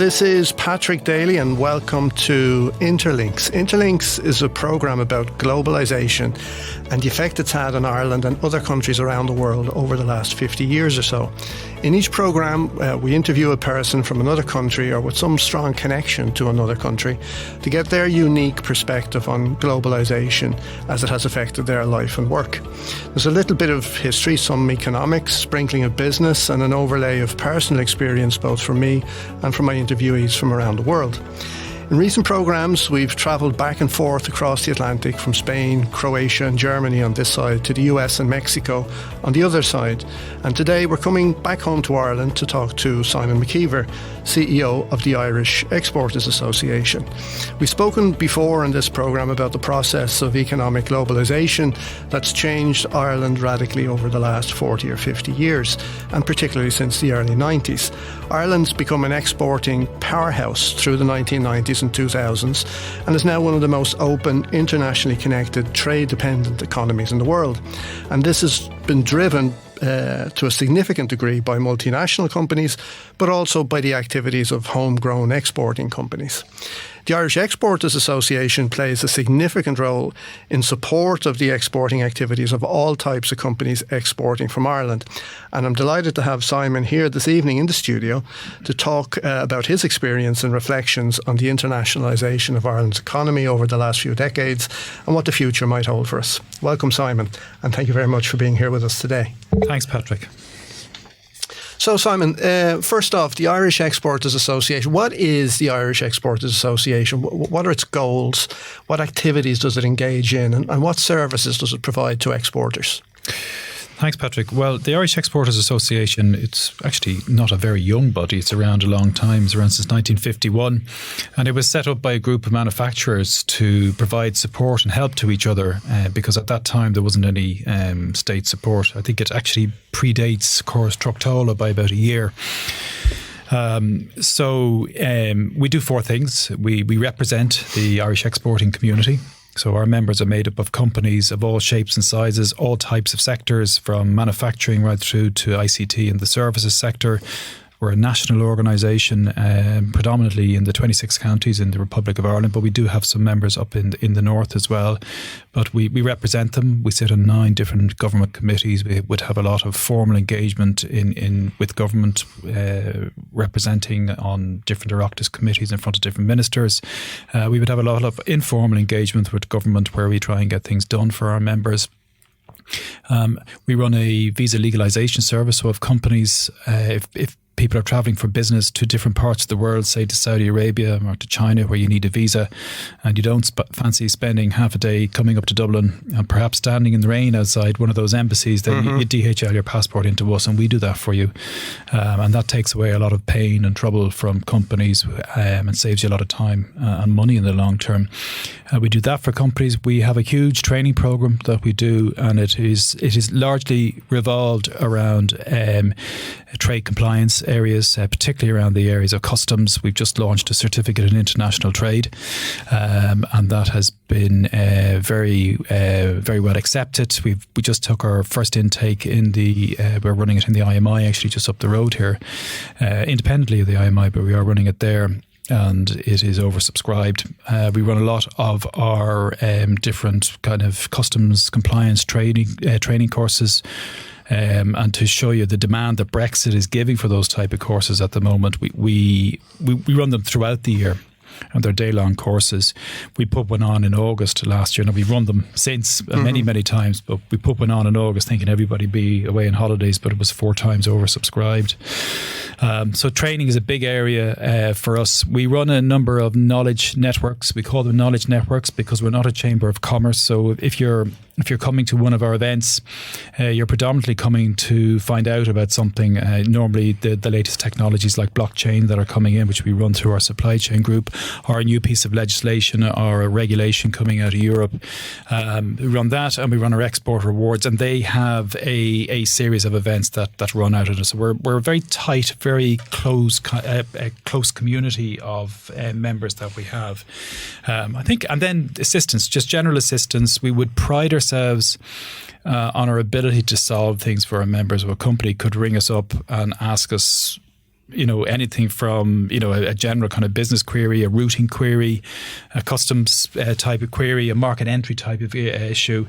this is Patrick Daly and welcome to Interlinks. Interlinks is a programme about globalisation and the effect it's had on Ireland and other countries around the world over the last 50 years or so. In each programme, we interview a person from another country or with some strong connection to another country to get their unique perspective on globalisation as it has affected their life and work. There's a little bit of history, some economics, sprinkling of business and an overlay of personal experience both from me and from my interviewees from around the world. In recent programmes, we've travelled back and forth across the Atlantic from Spain, Croatia and Germany on this side to the US and Mexico on the other side. And today we're coming back home to Ireland to talk to Simon McKeever, CEO of the Irish Exporters Association. We've spoken before in this programme about the process of economic globalisation that's changed Ireland radically over the last 40 or 50 years, and particularly since the early 90s. Ireland's become an exporting powerhouse through the 1990s and 2000s and is now one of the most open, internationally connected, trade-dependent economies in the world. And this has been driven to a significant degree by multinational companies, but also by the activities of homegrown exporting companies. The Irish Exporters Association plays a significant role in support of the exporting activities of all types of companies exporting from Ireland. And I'm delighted to have Simon here this evening in the studio to talk about his experience and reflections on the internationalisation of Ireland's economy over the last few decades and what the future might hold for us. Welcome, Simon, and thank you very much for being here with us today. Thanks, Patrick. So, Simon, first off, the Irish Exporters Association. What is the Irish Exporters Association? What are its goals? What activities does it engage in? And what services does it provide to exporters? Thanks, Patrick. Well, the Irish Exporters Association, it's actually not a very young body. It's around a long time. It's around since 1951. And it was set up by a group of manufacturers to provide support and help to each other because at that time there wasn't any state support. I think it actually predates Córas Truchtóla by about a year. So we do four things. We represent the Irish exporting community. So our members are made up of companies of all shapes and sizes, all types of sectors, from manufacturing right through to ICT and the services sector. We're a national organisation, predominantly in the 26 counties in the Republic of Ireland, but we do have some members up in the north as well. But we represent them. We sit on 9 different government committees. We would have a lot of formal engagement with government, representing on different Oireachtas committees in front of different ministers. We would have a lot of informal engagement with government where we try and get things done for our members. We run a visa legalisation service, so if companies, if people are travelling for business to different parts of the world, say to Saudi Arabia or to China where you need a visa and you don't fancy spending half a day coming up to Dublin and perhaps standing in the rain outside one of those embassies, then you DHL your passport into us and we do that for you. And that takes away a lot of pain and trouble from companies and saves you a lot of time and money in the long term. We do that for companies. We have a huge training program that we do, and it is largely revolved around trade compliance areas, particularly around the areas of customs. We've just launched a certificate in international trade, and that has been very well accepted. We just took our first intake in we're running it in the IMI, actually just up the road here, independently of the IMI, but we are running it there. And it is oversubscribed. We run a lot of our different kind of customs compliance training courses. And to show you the demand that Brexit is giving for those type of courses at the moment, we run them throughout the year. And they're day-long courses. We put one on in August last year. Now, we've run them since many times, but we put one on in August thinking everybody be away on holidays, but it was 4 times oversubscribed. So training is a big area for us. We run a number of knowledge networks. We call them knowledge networks because we're not a chamber of commerce. So if you're coming to one of our events, you're predominantly coming to find out about something. Normally the latest technologies like blockchain that are coming in, which we run through our supply chain group, or a new piece of legislation or a regulation coming out of Europe. We run that, and we run our export rewards, and they have a series of events that run out of it. So we're a very tight, very close community of members that we have. I think, and then assistance, just general assistance. We would pride ourselves on our ability to solve things for our members. So a company could ring us up and ask us anything from, a general kind of business query, a routing query, a customs type of query, a market entry type of issue,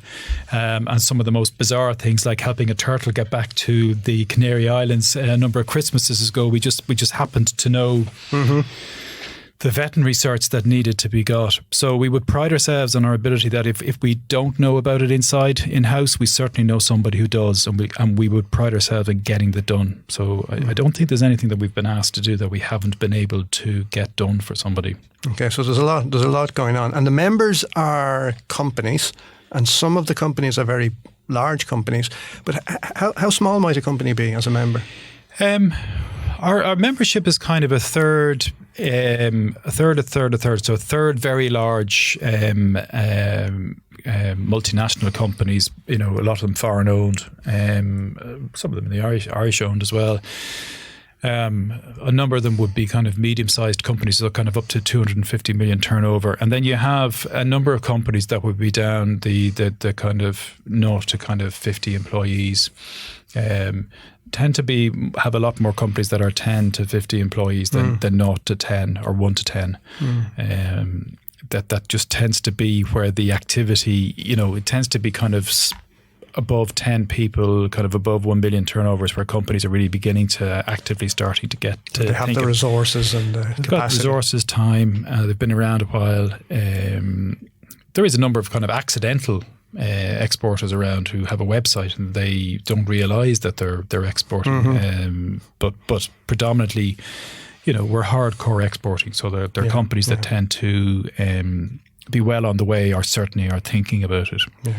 and some of the most bizarre things like helping a turtle get back to the Canary Islands a number of Christmases ago. We just happened to know the veterinary certs that needed to be got. So we would pride ourselves on our ability that if we don't know about it in-house, we certainly know somebody who does, and we would pride ourselves in getting that done. So I don't think there's anything that we've been asked to do that we haven't been able to get done for somebody. Okay, so there's a lot going on. And the members are companies, and some of the companies are very large companies. But how small might a company be as a member? Our membership is kind of a third. So a third very large multinational companies, a lot of them foreign owned, some of them in the Irish owned as well. A number of them would be kind of medium-sized companies, so kind of up to 250 million turnover. And then you have a number of companies that would be down the kind of 0 to kind of 50 employees. Tend to have a lot more companies that are 10 to 50 employees than 0 to 10 or 1 to 10. That just tends to be where the activity, it tends to be kind of above 10 people, kind of above 1 million turnovers, where companies are really beginning to actively starting to get to. They have the resources and the capacity. Got resources, time. They've been around a while. There is a number of kind of accidental exporters around who have a website and they don't realise that they're exporting. But predominantly, we're hardcore exporting. So they're companies that tend to be well on the way, or certainly are thinking about it. Yeah.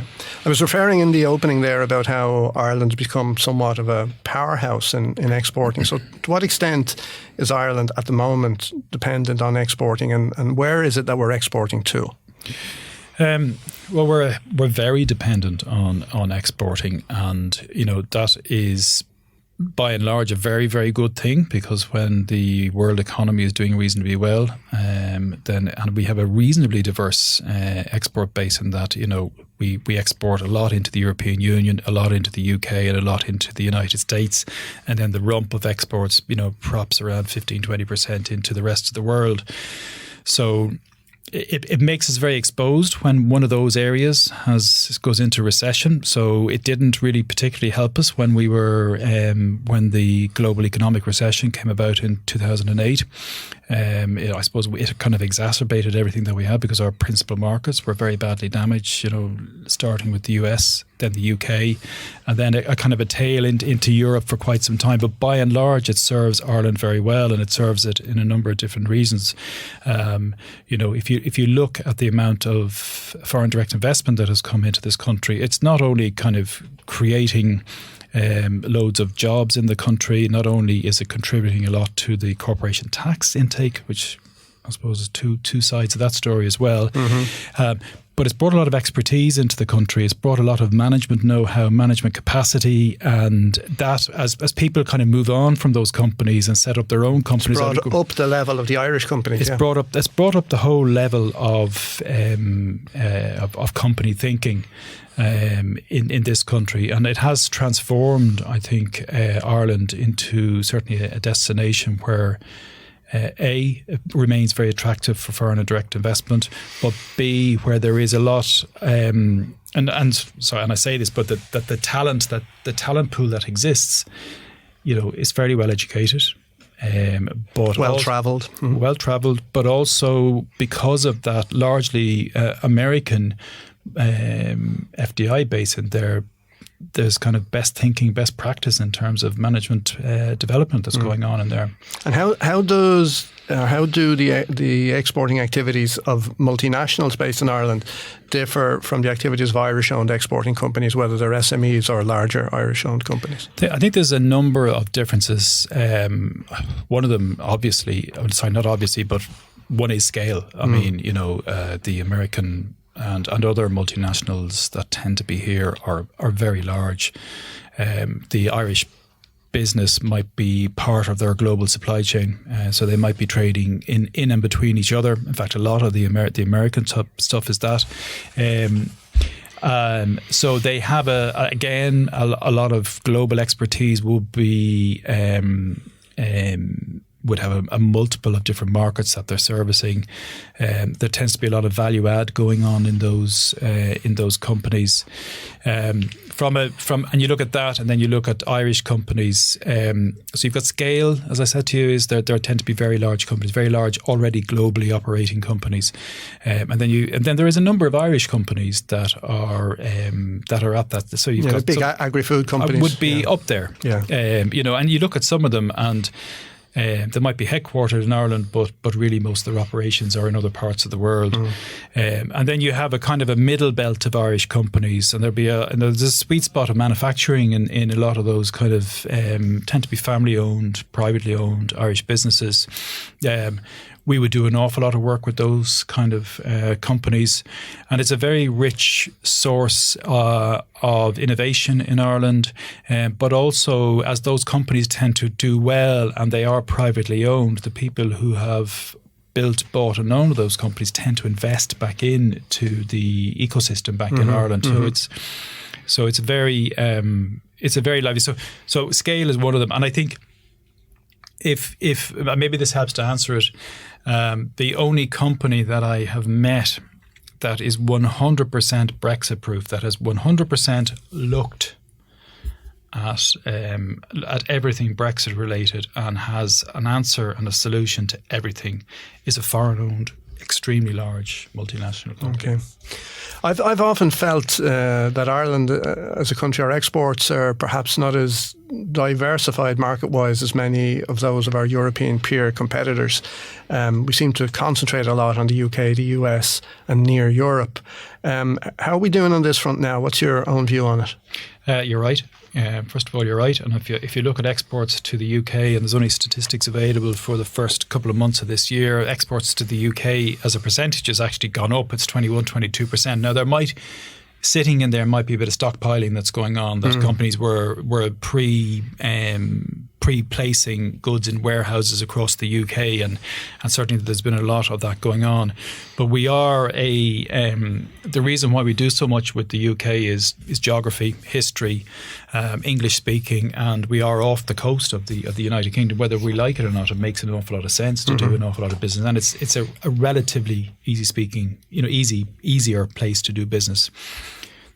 I was referring in the opening there about how Ireland's become somewhat of a powerhouse in exporting. So to what extent is Ireland at the moment dependent on exporting, and where is it that we're exporting to? Well, we're very dependent on exporting, and that is by and large a very, very good thing, because when the world economy is doing reasonably well, and we have a reasonably diverse export base in that we export a lot into the European Union, a lot into the UK, and a lot into the United States, and then the rump of exports props around 15-20% into the rest of the world. So it makes us very exposed when one of those areas goes into recession. So it didn't really particularly help us when we were when the global economic recession came about in 2008. I suppose it kind of exacerbated everything that we had, because our principal markets were very badly damaged. Starting with the US, then the UK, and then a kind of a tail into Europe for quite some time. But by and large, it serves Ireland very well, and it serves it in a number of different reasons. If you look at the amount of foreign direct investment that has come into this country, it's not only kind of creating loads of jobs in the country. Not only is it contributing a lot to the corporation tax intake, which I suppose is two sides of that story as well. But it's brought a lot of expertise into the country. It's brought a lot of management know-how, management capacity, and that as people kind of move on from those companies and set up their own companies. It's brought up the level of the Irish companies. It's brought up the whole level of company thinking in this country, and it has transformed, I think, Ireland into certainly a destination where it remains very attractive for foreign and direct investment, but B, where there is a lot, and I say this, but the talent pool that exists, is very well educated, but well travelled, but also because of that largely American FDI base in there. There's kind of best thinking, best practice in terms of management development that's going on in there. And how do the exporting activities of multinationals based in Ireland differ from the activities of Irish-owned exporting companies, whether they're SMEs or larger Irish-owned companies? I think there's a number of differences. One of them, obviously, not obviously, but one is scale. I mean, the American and other multinationals that tend to be here are very large. The Irish business might be part of their global supply chain, so they might be trading in and between each other. In fact, a lot of the American stuff is that. So they have a lot of global expertise will be would have a multiple of different markets that they're servicing. There tends to be a lot of value add going on in those companies. And you look at that, and then you look at Irish companies. So you've got scale, as I said to you, is there tend to be very large companies, very large, already globally operating companies, and then there is a number of Irish companies that are at that. So you've got big agri-food companies would be up there. Yeah. And you look at some of them and. They might be headquartered in Ireland, but really most of their operations are in other parts of the world. And then you have a kind of a middle belt of Irish companies, and there's a sweet spot of manufacturing in a lot of those kind of tend to be family owned, privately owned Irish businesses. We would do an awful lot of work with those kind of companies, and it's a very rich source of innovation in Ireland. But also, as those companies tend to do well and they are privately owned, the people who have built, bought and owned those companies tend to invest back into the ecosystem back in Ireland. So it's a very lively. So scale is one of them, and I think. If maybe this helps to answer it, the only company that I have met that is 100% Brexit proof, that has 100% looked at everything Brexit related and has an answer and a solution to everything, is a foreign-owned, extremely large multinational company. Okay. I've often felt that Ireland, as a country, our exports are perhaps not as diversified market-wise as many of those of our European peer competitors. We seem to concentrate a lot on the UK, the US, and near Europe. How are we doing on this front now? What's your own view on it? You're right. First of all, you're right. And if you look at exports to the UK, and there's only statistics available for the first couple of months of this year, exports to the UK as a percentage has actually gone up. It's 21-22%. Now, sitting in there might be a bit of stockpiling that's going on, that companies were pre-placing goods in warehouses across the UK, and certainly there's been a lot of that going on. But we are the reason why we do so much with the UK is geography, history, English speaking, and we are off the coast of the United Kingdom. Whether we like it or not, it makes an awful lot of sense to do an awful lot of business, and it's a relatively easier place to do business.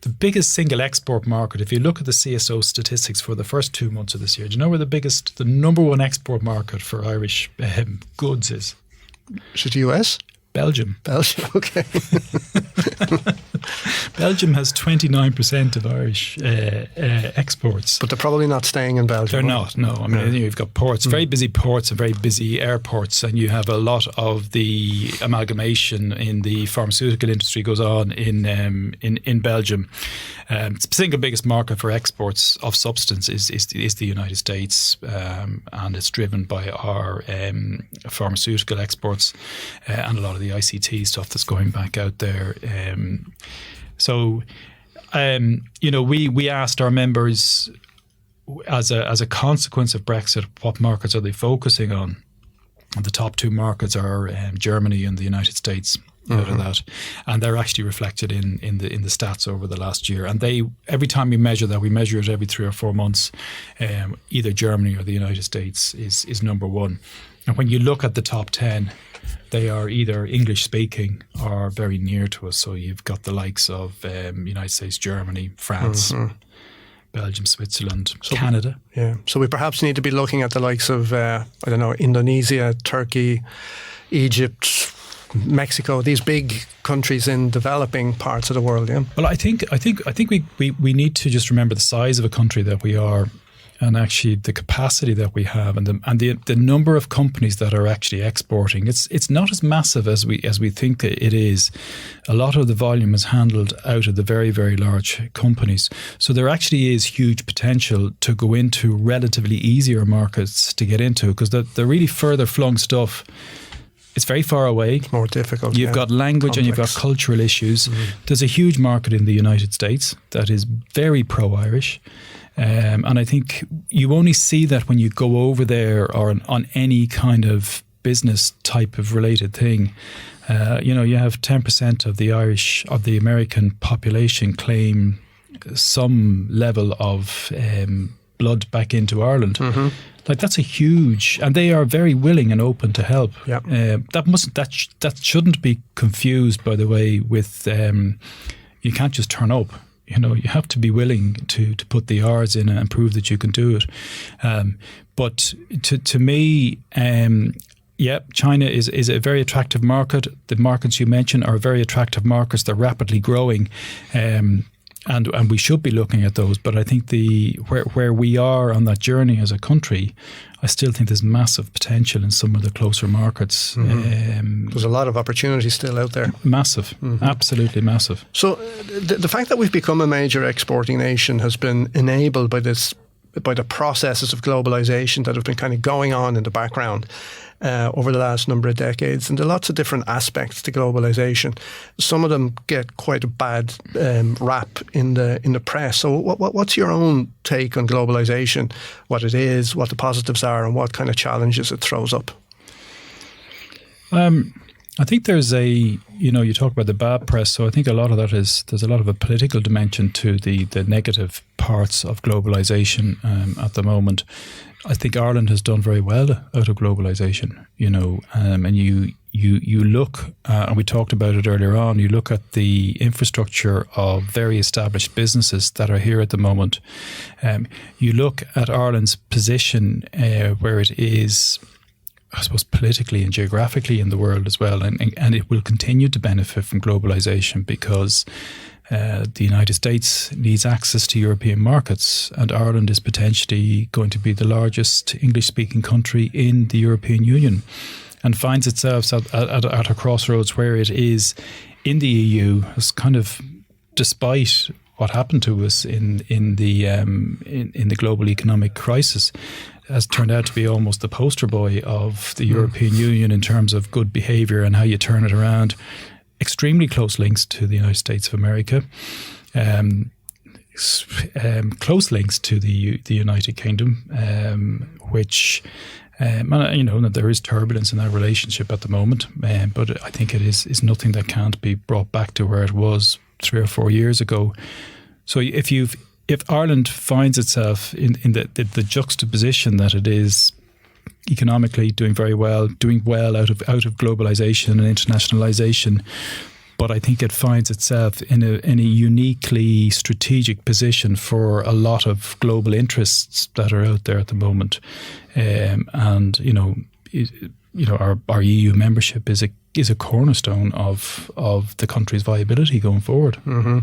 The biggest single export market, if you look at the CSO statistics for the first 2 months of this year, do you know where the number one export market for Irish goods is? Is it the US? Belgium. Okay. Belgium has 29% of Irish exports. But they're probably not staying in Belgium. They're not, no. I mean, you've got ports, very busy ports and very busy airports, and you have a lot of the amalgamation in the pharmaceutical industry goes on in Belgium. The single biggest market for exports of substance is the United States, and it's driven by our pharmaceutical exports and a lot of the ICT stuff that's going back out there. We asked our members as a consequence of Brexit, what markets are they focusing on? And the top two markets are Germany and the United States. Out of that, and they're actually reflected in the stats over the last year. And every time we measure that, we measure it every 3 or 4 months. Either Germany or the United States is number one. And when you look at the top 10, they are either English speaking or very near to us. So you've got the likes of United States, Germany, France, Belgium, Switzerland, Canada. Yeah. So we perhaps need to be looking at the likes of Indonesia, Turkey, Egypt, Mexico, these big countries in developing parts of the world. Yeah. Well, I think we need to just remember the size of a country that we are, and actually the capacity that we have, and the number of companies that are actually exporting. It's not as massive as we think it is. A lot of the volume is handled out of the very, very large companies. So there actually is huge potential to go into relatively easier markets to get into, because the really further flung stuff, it's very far away. It's more difficult. You've got language, complex, and you've got cultural issues. There's a huge market in the United States that is very pro-Irish. And I think you only see that when you go over there or on any kind of business type of related thing. You have 10% of the American population claim some level of blood back into Ireland. Like that's a huge, and they are very willing and open to help. Yeah. That shouldn't be confused, by the way, with you can't just turn up. You know, you have to be willing to put the hours in and prove that you can do it. But to me, China is a very attractive market. The markets you mentioned are very attractive markets. They're rapidly growing. And we should be looking at those, but I think where we are on that journey as a country, I still think there's massive potential in some of the closer markets. There's a lot of opportunity still out there. Massive, absolutely massive. So the fact that we've become a major exporting nation has been enabled by the processes of globalisation that have been kind of going on in the background over the last number of decades. And there are lots of different aspects to globalisation. Some of them get quite a bad rap in the press. So what's your own take on globalisation, what it is, what the positives are, and what kind of challenges it throws up? I think there's you talk about the bad press, so I think a lot of that there's a lot of a political dimension to the negative parts of globalisation at the moment. I think Ireland has done very well out of globalisation, and you look, and we talked about it earlier on, you look at the infrastructure of very established businesses that are here at the moment. You look at Ireland's position where it is, I suppose, politically and geographically in the world as well, and it will continue to benefit from globalisation because the United States needs access to European markets, and Ireland is potentially going to be the largest English-speaking country in the European Union, and finds itself at a crossroads where it is in the EU, as kind of, despite what happened to us in the global economic crisis, has turned out to be almost the poster boy of the European Union in terms of good behaviour and how you turn it around. Extremely close links to the United States of America, close links to the United Kingdom, which, there is turbulence in that relationship at the moment, but I think it is nothing that can't be brought back to where it was 3 or 4 years ago. So if Ireland finds itself in the juxtaposition that it is economically doing well out of globalisation and internationalisation, but I think it finds itself in a uniquely strategic position for a lot of global interests that are out there at the moment, our EU membership is a cornerstone of the country's viability going forward. Mm-hmm.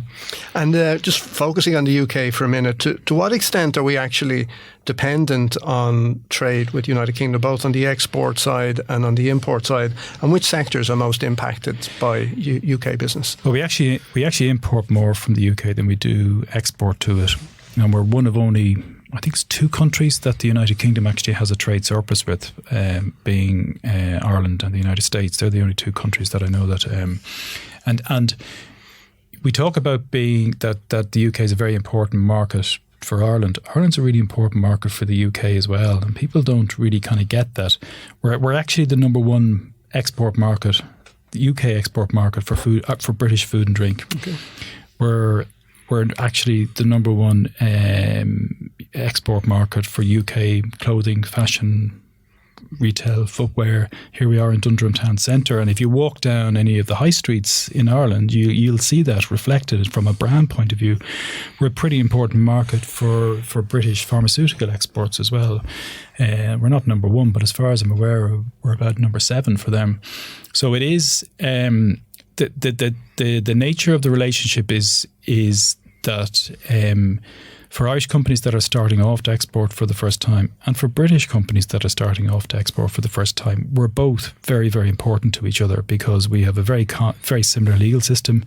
And just focusing on the UK for a minute, to what extent are we actually dependent on trade with the United Kingdom, both on the export side and on the import side, and which sectors are most impacted by UK business? Well, we actually import more from the UK than we do export to it, and we're one of only, I think it's 2 countries that the United Kingdom actually has a trade surplus with, being Ireland and the United States. They're the only 2 countries that I know that. And we talk about being that the UK is a very important market for Ireland. Ireland's a really important market for the UK as well, and people don't really kind of get that. We're actually the number 1 export market, the UK export market for food, for British food and drink. Okay. We're actually the number 1 export market for UK clothing, fashion, retail, footwear. Here we are in Dundrum Town Centre, and if you walk down any of the high streets in Ireland, you'll see that reflected from a brand point of view. We're a pretty important market for British pharmaceutical exports as well. We're not number 1, but as far as I'm aware, we're about number 7 for them. So it is the nature of the relationship is that for Irish companies that are starting off to export for the first time, and for British companies that are starting off to export for the first time, we're both very, very important to each other because we have a very similar legal system.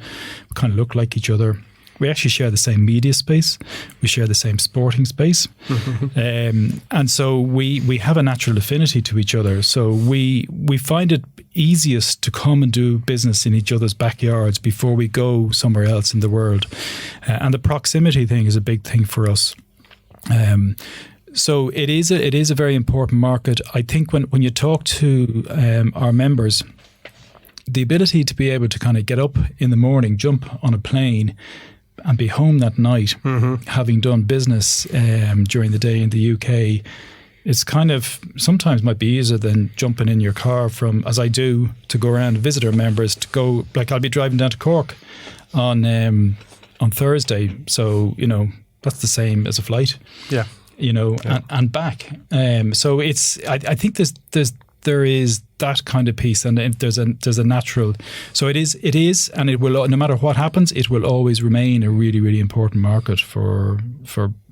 We kind of look like each other. We actually share the same media space. We share the same sporting space. And so we have a natural affinity to each other. So we find it easiest to come and do business in each other's backyards before we go somewhere else in the world. And the proximity thing is a big thing for us. So it is a very important market. I think when you talk to our members, the ability to be able to kind of get up in the morning, jump on a plane, and be home that night, having done business during the day in the UK, it's kind of sometimes might be easier than jumping in your car from, as I do, to go around and visit our members, to go, like I'll be driving down to Cork on Thursday. So, that's the same as a flight. Yeah. And back. So it's, I think there is that kind of piece, and there's a natural. So it is, and it will, no matter what happens, it will always remain a really, really important market for,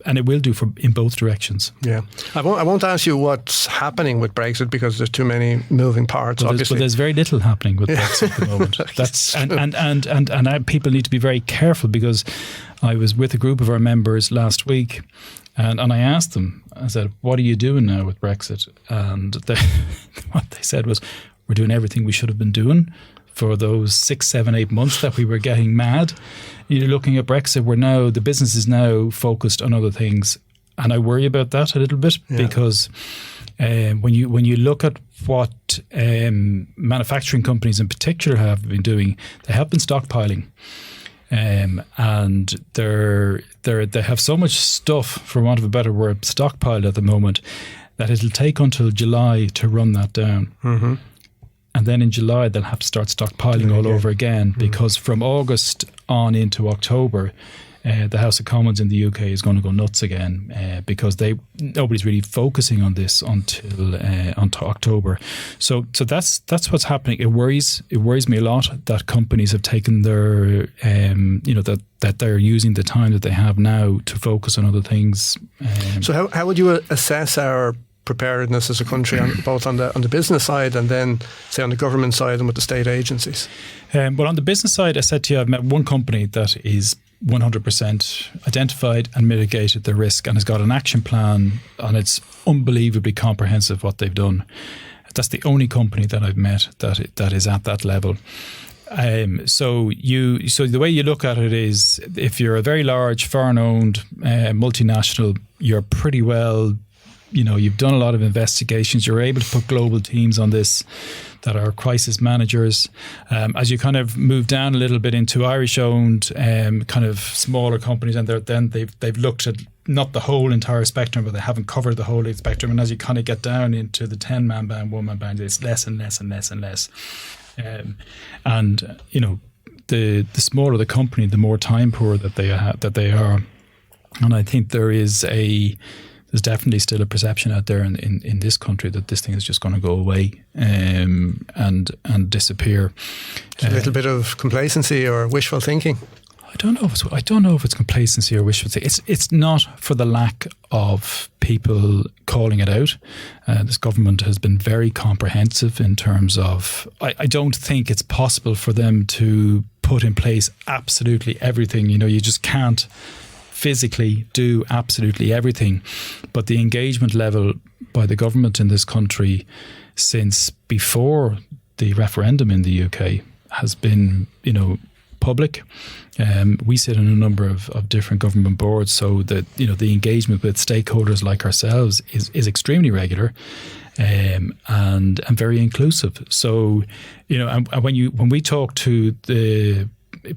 and it will do in both directions. Yeah, I won't ask you what's happening with Brexit because there's too many moving parts. Obviously, there's very little happening with Brexit at the moment. That's and people need to be very careful, because I was with a group of our members last week. And I asked them, I said, what are you doing now with Brexit? And what they said was, we're doing everything we should have been doing for those 6, 7, 8 months that we were getting mad. You're looking at Brexit, the business is now focused on other things. And I worry about that a little bit, because when you look at what manufacturing companies in particular have been doing, they have been stockpiling. And they have so much stuff, for want of a better word, stockpiled at the moment, that it'll take until July to run that down. Mm-hmm. And then in July, they'll have to start stockpiling all over again, because from August on into October, the House of Commons in the UK is going to go nuts again, because nobody's really focusing on this until October. So that's what's happening. It worries me a lot that companies have taken their that they're using the time that they have now to focus on other things. So how would you assess our preparedness as a country, both on the business side and then say on the government side and with the state agencies? Well, on the business side, I said to you, I've met one company that is 100% identified and mitigated the risk and has got an action plan, and it's unbelievably comprehensive what they've done. That's the only company that I've met that is at that level. So the way you look at it is, if you're a very large foreign-owned multinational, you're pretty well, you've done a lot of investigations. You're able to put global teams on this that are crisis managers. As you kind of move down a little bit into Irish-owned kind of smaller companies, and they've looked at not the whole entire spectrum, but they haven't covered the whole spectrum. And as you kind of get down into the 10-man band, 1-man band, it's less and less and less and less. The smaller the company, the more time poor that they are. And I think there's definitely still a perception out there in this country that this thing is just going to go away and disappear. A little bit of complacency or wishful thinking. I don't know if it's complacency or wishful thinking. It's not for the lack of people calling it out. This government has been very comprehensive in terms of. I don't think it's possible for them to put in place absolutely everything. You just can't physically do absolutely everything, but the engagement level by the government in this country since before the referendum in the UK has been, public. We sit on a number of different government boards, so that the engagement with stakeholders like ourselves is extremely regular, and very inclusive. So and when we talk to the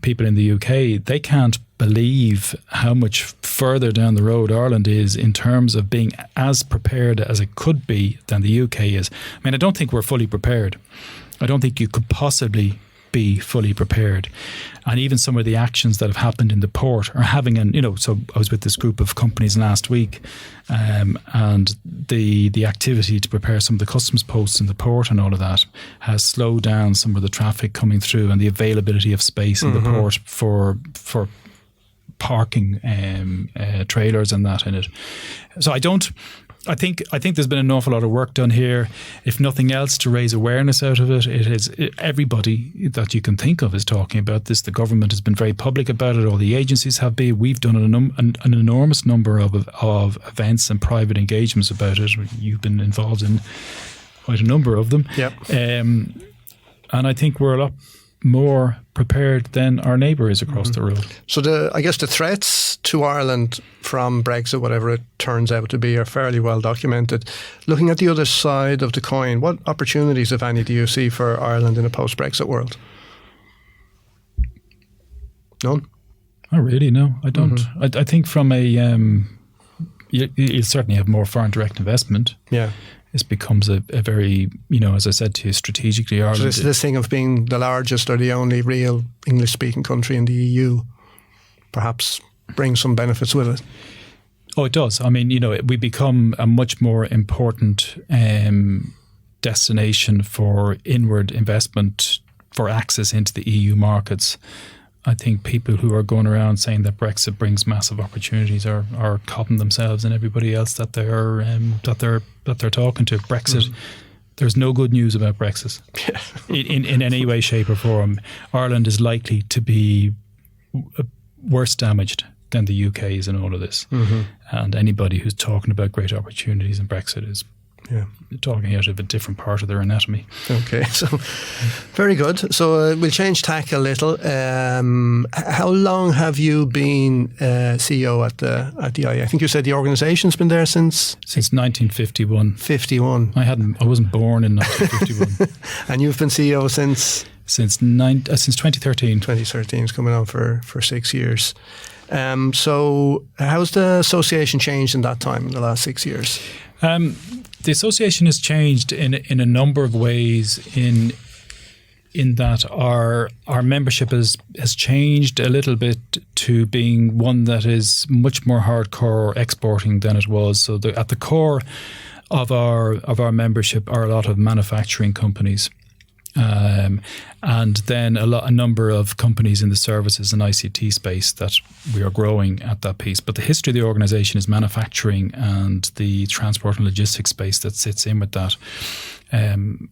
people in the UK, they can't believe how much further down the road Ireland is in terms of being as prepared as it could be than the UK is. I mean, I don't think we're fully prepared. I don't think you could possibly be fully prepared. And even some of the actions that have happened in the port are having so I was with this group of companies last week, and the activity to prepare some of the customs posts in the port and all of that has slowed down some of the traffic coming through and the availability of space in the port for parking trailers and that in it. So I think there's been an awful lot of work done here. If nothing else, to raise awareness out of it. Everybody that you can think of is talking about this. The government has been very public about it. All the agencies have been. We've done an enormous number of events and private engagements about it. You've been involved in quite a number of them. Yep. And I think we're a lot more prepared than our neighbour is across the road. So I guess the threats to Ireland from Brexit, whatever it turns out to be, are fairly well documented. Looking at the other side of the coin, what opportunities, if any, do you see for Ireland in a post-Brexit world? None? Oh, really? No, I don't. I think from a, you certainly have more foreign direct investment. Yeah. This becomes a very, as I said to you, strategically Ireland. So this thing of being the largest or the only real English-speaking country in the EU perhaps brings some benefits with it. Oh, it does. I mean, we become a much more important destination for inward investment for access into the EU markets. I think people who are going around saying that Brexit brings massive opportunities are copping themselves and everybody else that they're talking to. Brexit, there's no good news about Brexit in any way, shape, or form. Ireland is likely to be worse damaged than the UK is in all of this. And anybody who's talking about great opportunities in Brexit is talking out of a different part of their anatomy. Okay, so very good. So we'll change tack a little. How long have you been CEO at the IE? I think you said the organisation's been there since 1951. 51. I wasn't born in 1951. And you've been CEO since 2013. 2013 is coming on for 6 years. So how's the association changed in that time, in the last 6 years? The association has changed in a number of ways in that our membership has changed a little bit to being one that is much more hardcore exporting than it was. So at the core of our membership are a lot of manufacturing companies. And then a number of companies in the services and ICT space that we are growing at that piece. But the history of the organisation is manufacturing and the transport and logistics space that sits in with that. And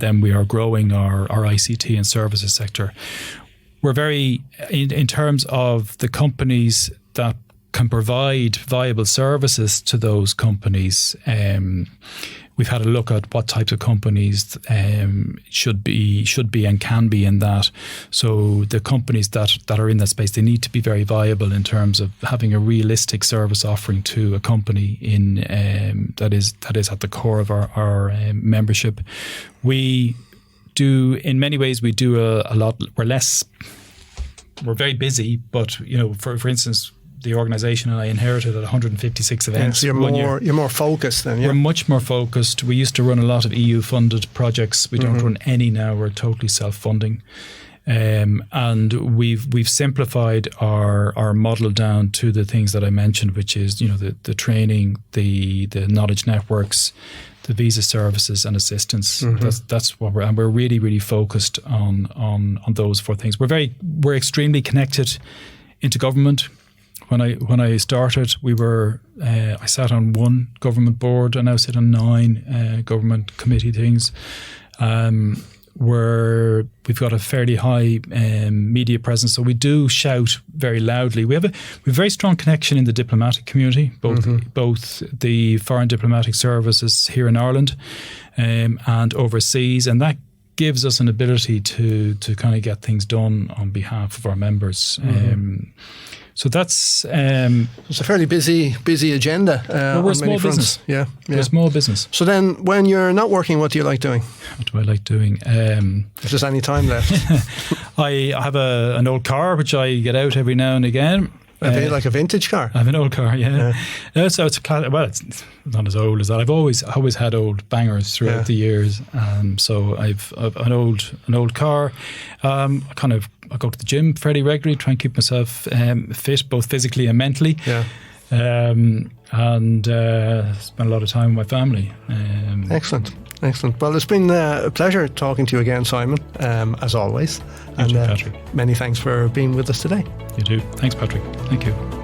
then we are growing our ICT and services sector. We're very, in terms of the companies that can provide viable services to those companies, we've had a look at what types of companies should be and can be in that. So the companies that are in that space, they need to be very viable in terms of having a realistic service offering to a company that is at the core of our membership. We do, in many ways, we do a lot. We're very busy, but for instance, the organisation and I inherited at 156 events. So you're more focused then. Yeah? We're much more focused. We used to run a lot of EU-funded projects. We don't run any now. We're totally self-funding, and we've simplified our model down to the things that I mentioned, which is the training, the knowledge networks, the visa services and assistance. That's what we're really, really focused on those four things. We're extremely connected into government. When I started, I sat on one government board. I now sit on 9 government committee things. We've got a fairly high media presence, so we do shout very loudly. We have a very strong connection in the diplomatic community, both the foreign diplomatic services here in Ireland and overseas, and that gives us an ability to kind of get things done on behalf of our members. So that's it's a fairly busy agenda. We're a small business. Yeah. We're a small business. So then, when you're not working, what do you like doing? What do I like doing? If there's any time left, I have an old car which I get out every now and again. Like a vintage car? I have an old car, yeah. So it's it's not as old as that. I've always had old bangers throughout the years. So I've an old car. I go to the gym fairly regularly, try and keep myself fit, both physically and mentally. Yeah. And spend a lot of time with my family. Excellent. Well, it's been a pleasure talking to you again, Simon, as always. You too, Patrick. Many thanks for being with us today. You too. Thanks, Patrick. Thank you.